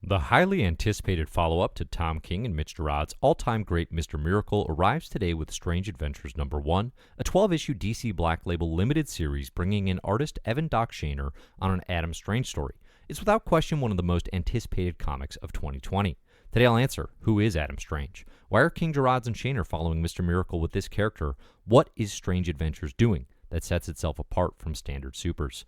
The highly anticipated follow-up to Tom King and Mitch Gerads' all-time great Mr. Miracle arrives today with Strange Adventures #1, a 12-issue DC Black Label limited series bringing in artist Evan Doc Shaner on an Adam Strange story. It's without question one of the most anticipated comics of 2020. Today I'll answer, who is Adam Strange? Why are King, Gerads, and Shaner following Mr. Miracle with this character? What is Strange Adventures doing that sets itself apart from standard supers?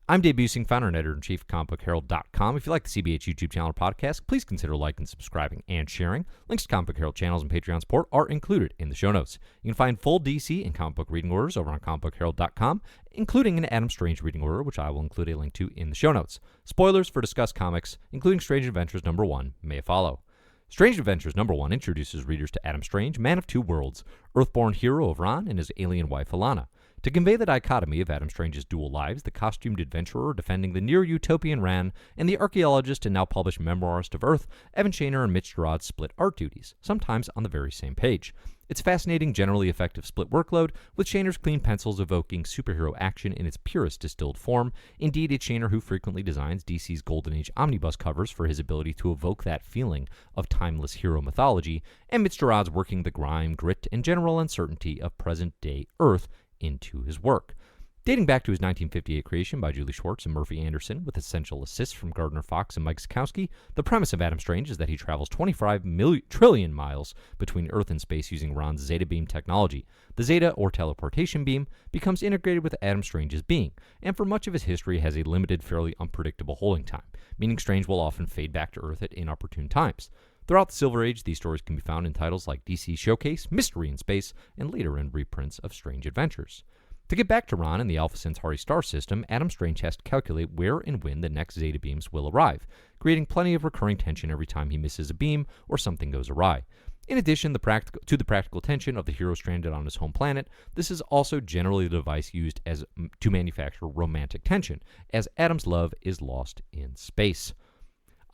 I'm Dave Busing, founder and editor-in-chief of comicbookherald.com. If you like the CBH YouTube channel or podcast, please consider liking, subscribing, and sharing. Links to Comic Book Herald channels and Patreon support are included in the show notes. You can find full DC and comic book reading orders over on comicbookherald.com, including an Adam Strange reading order, which I will include a link to in the show notes. Spoilers for discussed comics, including Strange Adventures #1, may follow. Strange Adventures #1 introduces readers to Adam Strange, man of two worlds, Earthborn hero of Rann and his alien wife Alanna. To convey the dichotomy of Adam Strange's dual lives, the costumed adventurer defending the near Utopian Rann and the archaeologist and now published memoirist of Earth, Evan Shaner and Mitch Gerads split art duties, sometimes on the very same page. It's fascinating, generally effective split workload, with Shaner's clean pencils evoking superhero action in its purest distilled form. Indeed, it's Shaner who frequently designs DC's Golden Age omnibus covers for his ability to evoke that feeling of timeless hero mythology, and Mitch Gerads working the grime, grit, and general uncertainty of present-day Earth into his work. Dating back to his 1958 creation by Julie Schwartz and Murphy Anderson, with essential assists from Gardner Fox and Mike Sikowski, the premise of Adam Strange is that he travels 25 trillion miles between Earth and space using Rann's Zeta Beam technology. The Zeta, or Teleportation Beam, becomes integrated with Adam Strange's being, and for much of his history has a limited, fairly unpredictable holding time, meaning Strange will often fade back to Earth at inopportune times. Throughout the Silver Age, these stories can be found in titles like DC Showcase, Mystery in Space, and later in reprints of Strange Adventures. To get back to Rann and the Alpha Centauri star system, Adam Strange has to calculate where and when the next Zeta beams will arrive, creating plenty of recurring tension every time he misses a beam or something goes awry. In addition to the practical tension of the hero stranded on his home planet, this is also generally the device used to manufacture romantic tension, as Adam's love is lost in space.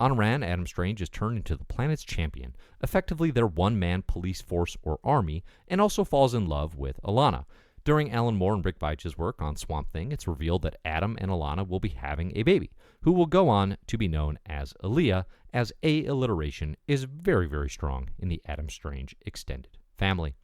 On Rann, Adam Strange is turned into the planet's champion, effectively their one-man police force or army, and also falls in love with Alanna. During Alan Moore and Rick Veitch's work on Swamp Thing, it's revealed that Adam and Alanna will be having a baby, who will go on to be known as Aaliyah, as A alliteration is very, very strong in the Adam Strange extended family.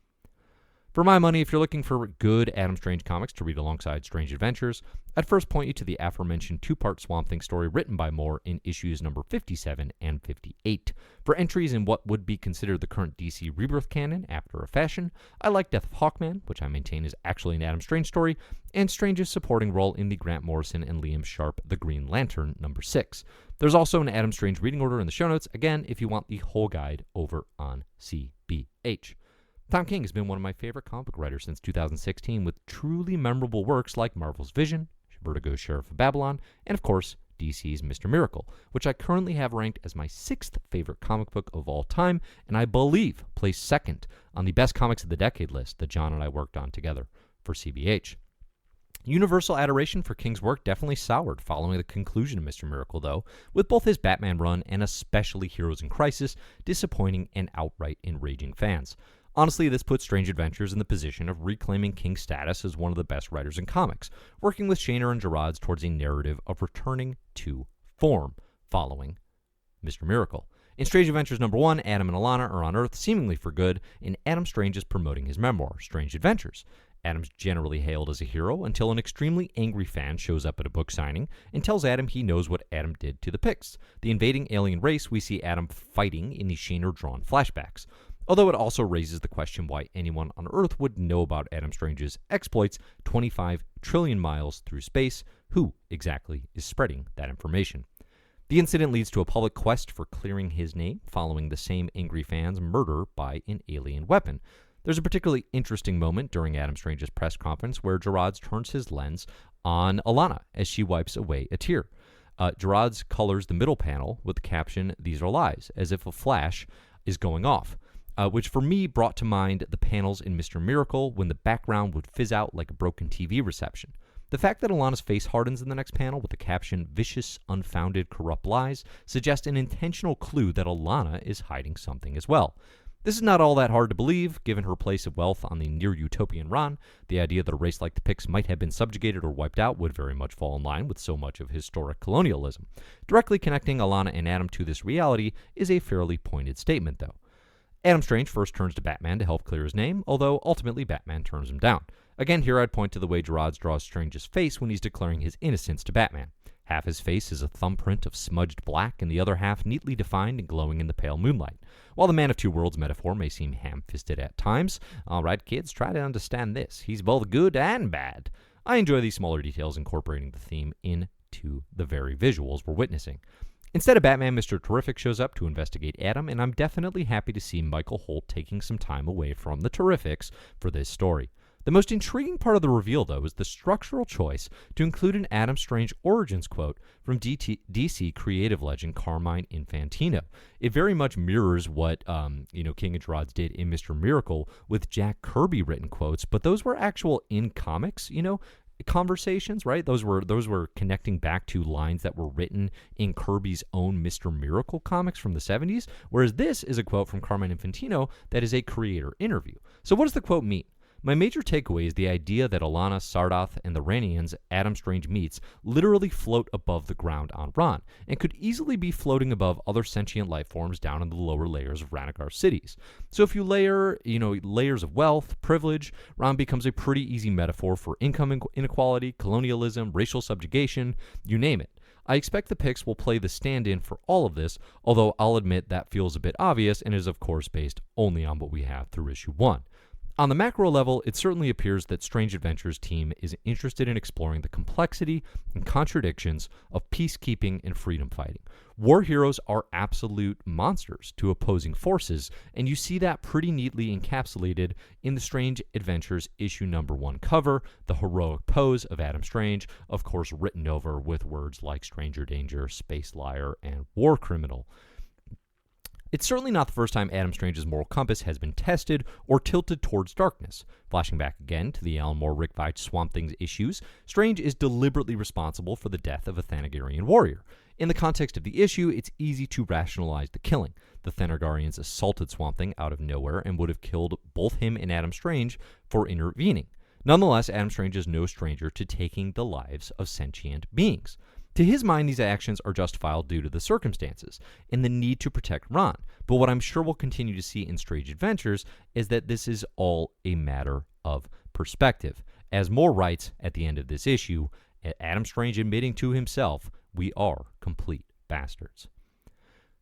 For my money, if you're looking for good Adam Strange comics to read alongside Strange Adventures, I'd first point you to the aforementioned two-part Swamp Thing story written by Moore in issues number 57 and 58. For entries in what would be considered the current DC Rebirth canon after a fashion, I like Death of Hawkman, which I maintain is actually an Adam Strange story, and Strange's supporting role in the Grant Morrison and Liam Sharp The Green Lantern number 6. There's also an Adam Strange reading order in the show notes, again, if you want the whole guide over on CBH. Tom King has been one of my favorite comic book writers since 2016, with truly memorable works like Marvel's Vision, Vertigo's Sheriff of Babylon, and of course, DC's Mr. Miracle, which I currently have ranked as my 6th favorite comic book of all time, and I believe placed second on the best comics of the decade list that John and I worked on together for CBH. Universal adoration for King's work definitely soured following the conclusion of Mr. Miracle, though, with both his Batman run and especially Heroes in Crisis disappointing and outright enraging fans. Honestly, this puts Strange Adventures in the position of reclaiming King's status as one of the best writers in comics, working with Shaner and Gerads towards a narrative of returning to form following Mr. Miracle. In Strange Adventures #1, Adam and Alanna are on Earth, seemingly for good, and Adam Strange is promoting his memoir, Strange Adventures. Adam's generally hailed as a hero until an extremely angry fan shows up at a book signing and tells Adam he knows what Adam did to the Picts, the invading alien race we see Adam fighting in the Shaner-drawn flashbacks. Although it also raises the question why anyone on Earth would know about Adam Strange's exploits 25 trillion miles through space. Who exactly is spreading that information? The incident leads to a public quest for clearing his name, following the same angry fan's murder by an alien weapon. There's a particularly interesting moment during Adam Strange's press conference where Gerads turns his lens on Alanna as she wipes away a tear. Gerads colors the middle panel with the caption, "These are lies," as if a flash is going off. Which for me brought to mind the panels in Mr. Miracle when the background would fizz out like a broken TV reception. The fact that Alanna's face hardens in the next panel with the caption, "Vicious, unfounded, corrupt lies," suggests an intentional clue that Alanna is hiding something as well. This is not all that hard to believe, given her place of wealth on the near Utopian Rann. The idea that a race like the Picts might have been subjugated or wiped out would very much fall in line with so much of historic colonialism. Directly connecting Alanna and Adam to this reality is a fairly pointed statement, though. Adam Strange first turns to Batman to help clear his name, although ultimately Batman turns him down. Again, here I'd point to the way Gerads draws Strange's face when he's declaring his innocence to Batman. Half his face is a thumbprint of smudged black, and the other half neatly defined and glowing in the pale moonlight. While the Man of Two Worlds metaphor may seem ham-fisted at times, alright kids, try to understand this. He's both good and bad. I enjoy these smaller details incorporating the theme into the very visuals we're witnessing. Instead of Batman, Mr. Terrific shows up to investigate Adam, and I'm definitely happy to see Michael Holt taking some time away from the Terrifics for this story. The most intriguing part of the reveal, though, is the structural choice to include an Adam Strange origins quote from DC creative legend Carmine Infantino. It very much mirrors what King and Gerads did in Mr. Miracle with Jack Kirby written quotes, but those were actual in comics, conversations, right? Those were connecting back to lines that were written in Kirby's own Mr. Miracle comics from the 70s, whereas this is a quote from Carmine Infantino that is a creator interview. So what does the quote mean? My major takeaway is the idea that Alanna, Sardath, and the Rannians Adam Strange meets literally float above the ground on Rann, and could easily be floating above other sentient life forms down in the lower layers of Rannigar cities. So if you layer, layers of wealth, privilege, Rann becomes a pretty easy metaphor for income inequality, colonialism, racial subjugation, you name it. I expect the Picts will play the stand-in for all of this, although I'll admit that feels a bit obvious and is of course based only on what we have through issue 1. On the macro level, it certainly appears that Strange Adventures team is interested in exploring the complexity and contradictions of peacekeeping and freedom fighting. War heroes are absolute monsters to opposing forces, and you see that pretty neatly encapsulated in the Strange Adventures issue number 1 cover, the heroic pose of Adam Strange, of course written over with words like stranger danger, space liar, and war criminal. It's certainly not the first time Adam Strange's moral compass has been tested or tilted towards darkness. Flashing back again to the Alan Moore Rick Veitch Swamp Things issues, Strange is deliberately responsible for the death of a Thanagarian warrior. In the context of the issue, it's easy to rationalize the killing. The Thanagarians assaulted Swamp Thing out of nowhere and would have killed both him and Adam Strange for intervening. Nonetheless, Adam Strange is no stranger to taking the lives of sentient beings. To his mind, these actions are justifiable due to the circumstances and the need to protect Rann. But what I'm sure we'll continue to see in Strange Adventures is that this is all a matter of perspective. As Moore writes at the end of this issue, Adam Strange admitting to himself, we are complete bastards.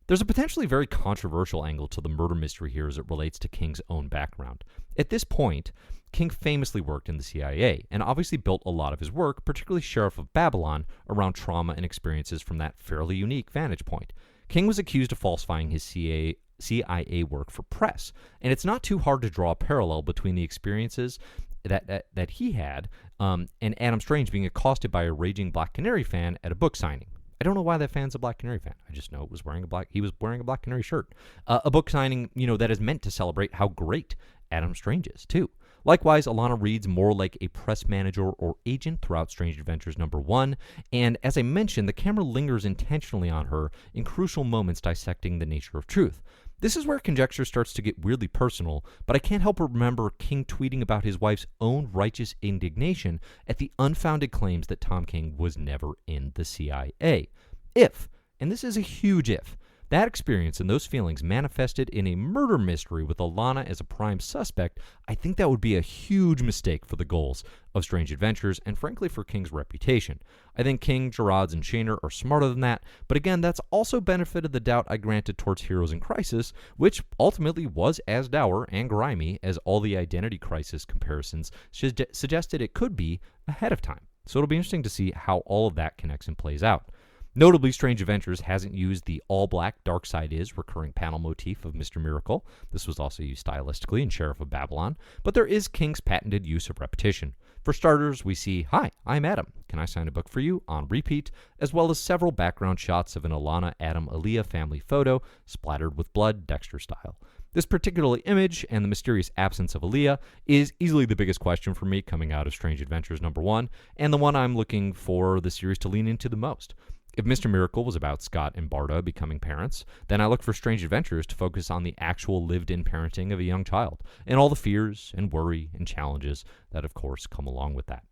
There's a potentially very controversial angle to the murder mystery here as it relates to King's own background. At this point, King famously worked in the CIA and obviously built a lot of his work, particularly Sheriff of Babylon, around trauma and experiences from that fairly unique vantage point. King was accused of falsifying his CIA work for press, and it's not too hard to draw a parallel between the experiences that he had and Adam Strange being accosted by a raging Black Canary fan at a book signing. I don't know why that fan's a Black Canary fan. I just know he was wearing a Black Canary shirt. A book signing, that is meant to celebrate how great Adam Strange is, too. Likewise, Alanna reads more like a press manager or agent throughout Strange Adventures number 1, and as I mentioned, the camera lingers intentionally on her in crucial moments dissecting the nature of truth. This is where conjecture starts to get weirdly personal, but I can't help but remember King tweeting about his wife's own righteous indignation at the unfounded claims that Tom King was never in the CIA. If, and this is a huge if, that experience and those feelings manifested in a murder mystery with Alanna as a prime suspect, I think that would be a huge mistake for the goals of Strange Adventures and frankly for King's reputation. I think King, Gerads, and Shaner are smarter than that, but again, that's also benefited the doubt I granted towards Heroes in Crisis, which ultimately was as dour and grimy as all the Identity Crisis comparisons suggested it could be ahead of time. So it'll be interesting to see how all of that connects and plays out. Notably, Strange Adventures hasn't used the all-black Dark Side Is recurring panel motif of Mr. Miracle. This was also used stylistically in Sheriff of Babylon, but there is King's patented use of repetition. For starters, we see, "Hi, I'm Adam. Can I sign a book for you?" on repeat, as well as several background shots of an Alanna, Adam, Aaliyah family photo, splattered with blood, Dexter style. This particular image and the mysterious absence of Aaliyah is easily the biggest question for me coming out of Strange Adventures number 1, and the one I'm looking for the series to lean into the most. If Mr. Miracle was about Scott and Barda becoming parents, then I look for Strange Adventures to focus on the actual lived-in parenting of a young child, and all the fears and worry and challenges that, of course, come along with that.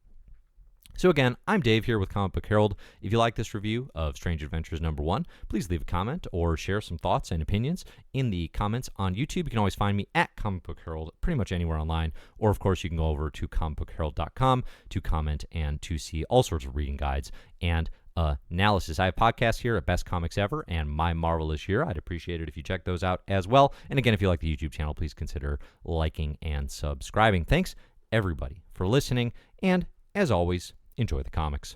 So again, I'm Dave here with Comic Book Herald. If you like this review of Strange Adventures #1, please leave a comment or share some thoughts and opinions in the comments on YouTube. You can always find me at Comic Book Herald pretty much anywhere online, or of course you can go over to comicbookherald.com to comment and to see all sorts of reading guides and analysis. I have podcasts here at Best Comics Ever and My Marvelous Year. I'd appreciate it if you check those out as well. And again, if you like the YouTube channel, please consider liking and subscribing. Thanks, everybody, for listening. And as always, enjoy the comics.